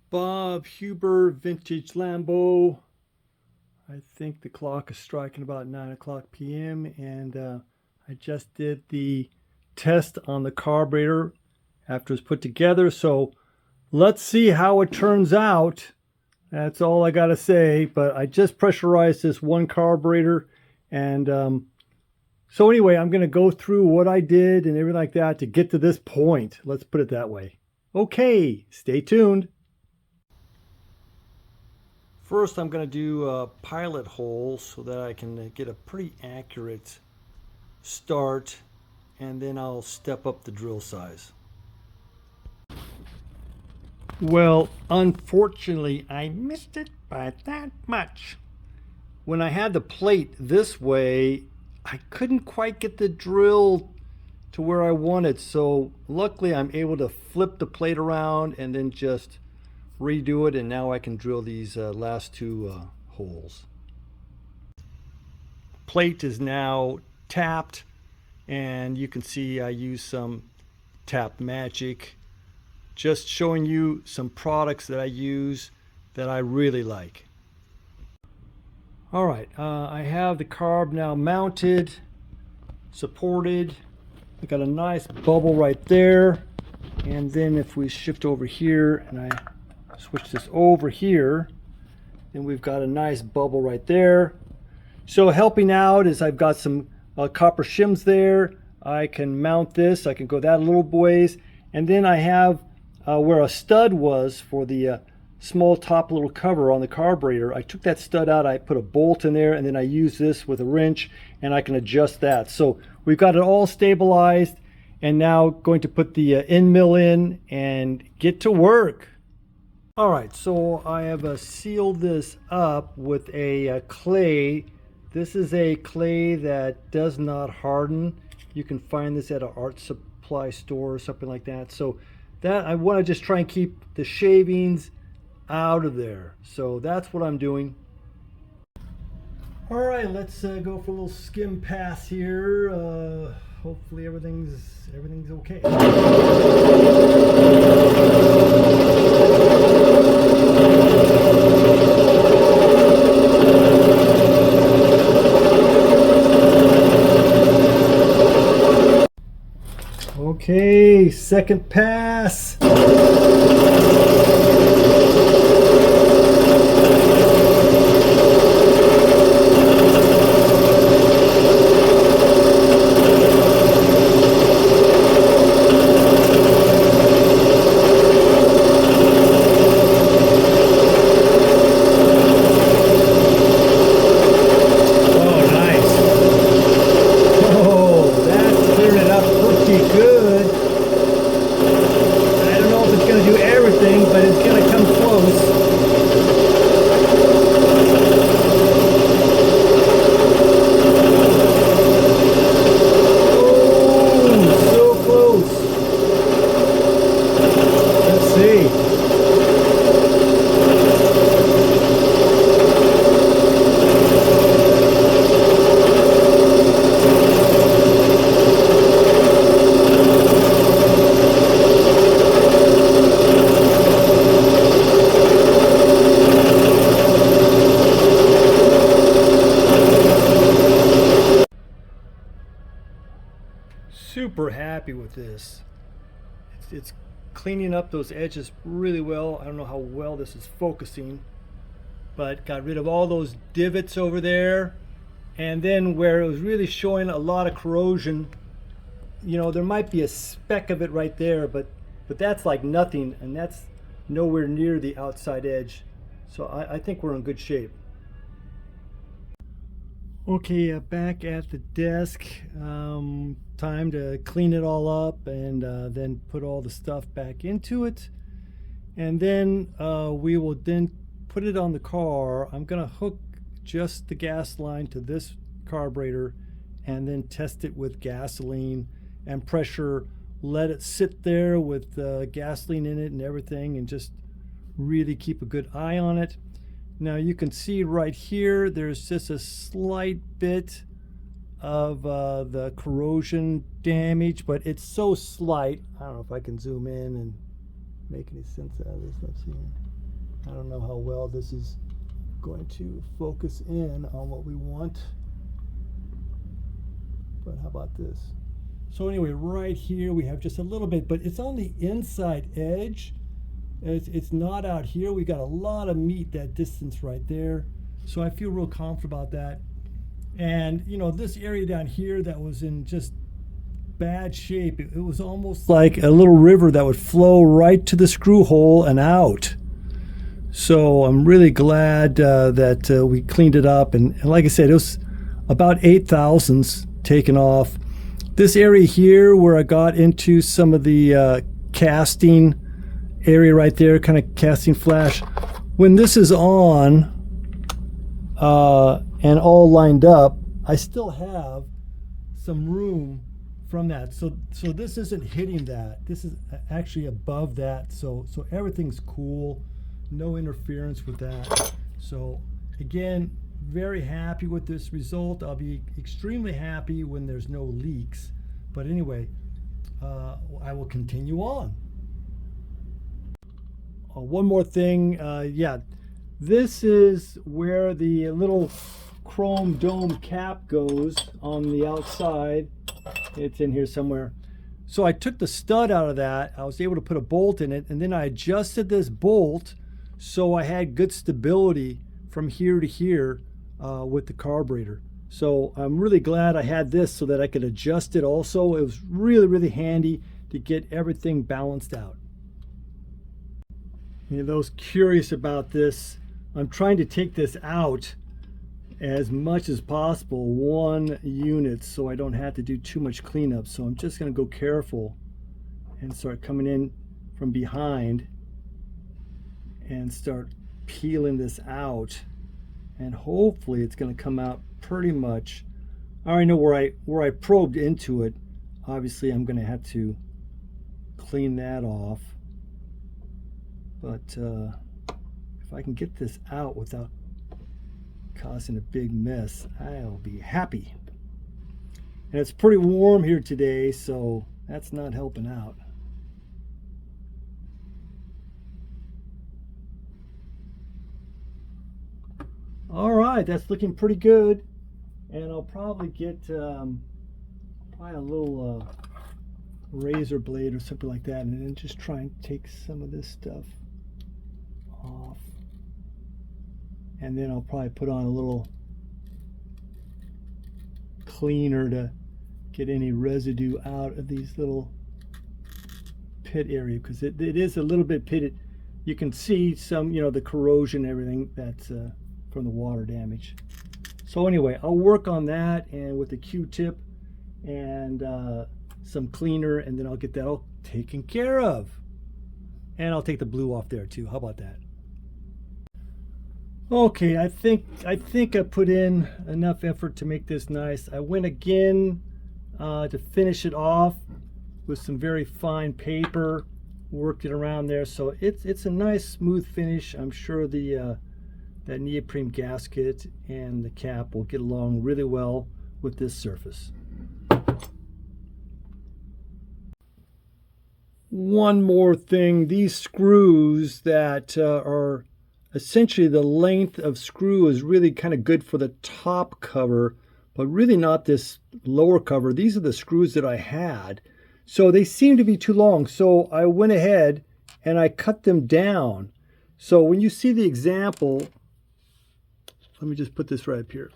Bob Huber vintage Lambo. I think the clock is striking about 9 o'clock p.m. and I just did the test on the carburetor after it's put together. So let's see how it turns out. That's all I got to say. But I just pressurized this one carburetor. And so anyway, I'm going to go through what I did and everything like that to get to this point. Let's put it that way. Okay, stay tuned. First, I'm going to do a pilot hole so that I can get a pretty accurate start, and then I'll step up the drill size. Well, unfortunately, I missed it by that much. When I had the plate this way, I couldn't quite get the drill to where I wanted, so luckily I'm able to flip the plate around and then just redo it, and now I can drill these last two holes. Plate is now tapped, and you can see I use some Tap Magic, just showing you some products that I use that I really like. All right, I have the carb now mounted, supported. I got a nice bubble right there, and then if we shift over here and I switch this over here, then we've got a nice bubble right there. So helping out is I've got some copper shims there. I can mount this, I can go that a little ways, and then I have where a stud was for the small top little cover on the carburetor. I took that stud out, I put a bolt in there, and then I use this with a wrench and I can adjust that. So we've got it all stabilized, and now going to put the end mill in and get to work. All right, so I have sealed this up with a clay. This is a clay that does not harden. You can find this at an art supply store or something like that. So that I want to just try and keep the shavings out of there. So that's what I'm doing. All right, let's go for a little skim pass here. Hopefully everything's okay. Okay, second pass. But it's going to come close. Oh, so close. Let's see. Super happy with this. It's cleaning up those edges really well. I don't know how well this is focusing, but got rid of all those divots over there. And then where it was really showing a lot of corrosion, you know, there might be a speck of it right there, but that's like nothing, and that's nowhere near the outside edge. So I think we're in good shape. Okay, back at the desk. Time to clean it all up and then put all the stuff back into it. And then we will then put it on the car. I'm gonna hook just the gas line to this carburetor and then test it with gasoline and pressure. Let it sit there with gasoline in it and everything, and just really keep a good eye on it. Now you can see right here, there's just a slight bit of the corrosion damage, but it's so slight. I don't know if I can zoom in and make any sense out of this. Let's see. I don't know how well this is going to focus in on what we want, but how about this? So anyway, right here we have just a little bit, but it's on the inside edge. It's not out here. We got a lot of meat that distance right there, so I feel real comfortable about that. And you know, this area down here that was in just bad shape, it was almost like a little river that would flow right to the screw hole and out. So I'm really glad that we cleaned it up, and like I said, it was about 8 thousandths taken off. This area here where I got into some of the casting area right there, kind of casting flash, when this is on and all lined up, I still have some room from that. So this isn't hitting that. This is actually above that. So everything's cool. No interference with that. So again, very happy with this result. I'll be extremely happy when there's no leaks. But anyway, I will continue on. One more thing, yeah, this is where the little chrome dome cap goes on the outside. It's in here somewhere. So I took the stud out of that. I was able to put a bolt in it, and then I adjusted this bolt so I had good stability from here to here with the carburetor. So I'm really glad I had this so that I could adjust it also. It was really, really handy to get everything balanced out. You know, those curious about this, I'm trying to take this out as much as possible, one unit, so I don't have to do too much cleanup. So I'm just going to go careful and start coming in from behind and start peeling this out, and hopefully it's going to come out pretty much. I already know where I probed into it. Obviously I'm going to have to clean that off, but if I can get this out without causing a big mess, I'll be happy. And it's pretty warm here today, so that's not helping out. All right, that's looking pretty good, and I'll probably get probably a little razor blade or something like that, and then just try and take some of this stuff off, and then I'll probably put on a little cleaner to get any residue out of these little pit area, because it is a little bit pitted. You can see some, you know, the corrosion and everything that's from the water damage. So anyway, I'll work on that, and with the Q-tip and some cleaner, and then I'll get that all taken care of. And I'll take the blue off there too. How about that? Okay, I think I put in enough effort to make this nice. I went again to finish it off with some very fine paper, worked it around there, so it's a nice smooth finish. I'm sure the that neoprene gasket and the cap will get along really well with this surface. One more thing, these screws that are essentially the length of screw is really kind of good for the top cover, but really not this lower cover. These are the screws that I had, so they seem to be too long, so I went ahead and I cut them down. So when you see the example, let me just put this right up here.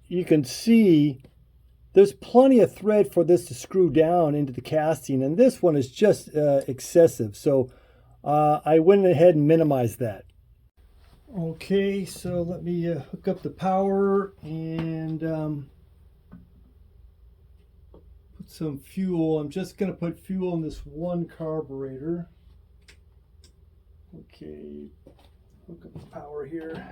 You can see there's plenty of thread for this to screw down into the casting, and this one is just excessive. So I went ahead and minimized that. Okay, so let me hook up the power and put some fuel. I'm just going to put fuel in this one carburetor. Okay. Hook up the power here.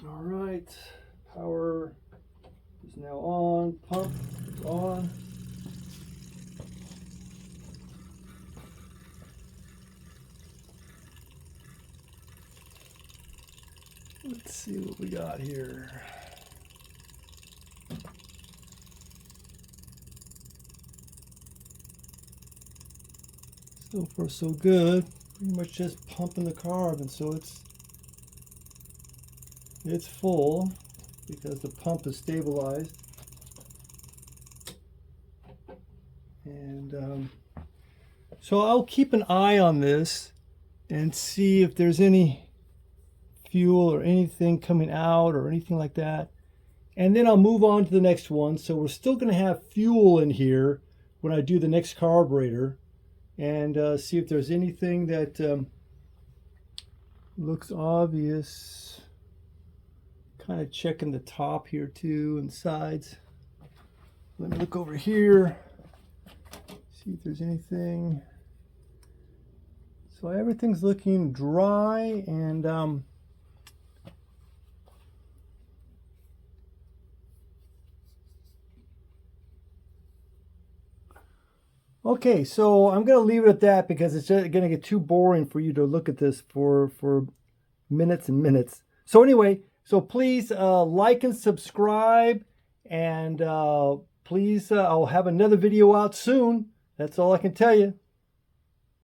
All right, power is now on, pump is on. Let's see what we got here. So far so good. Pretty much just pumping the carb, and so it's full because the pump is stabilized. And so I'll keep an eye on this and see if there's any fuel or anything coming out or anything like that. And then I'll move on to the next one. So we're still going to have fuel in here when I do the next carburetor, and see if there's anything that looks obvious. Kind of checking the top here too and sides. Let me look over here, see if there's anything. So everything's looking dry, and okay, so I'm going to leave it at that because it's just going to get too boring for you to look at this for minutes and minutes. So anyway, so please like and subscribe, and please, I'll have another video out soon. That's all I can tell you.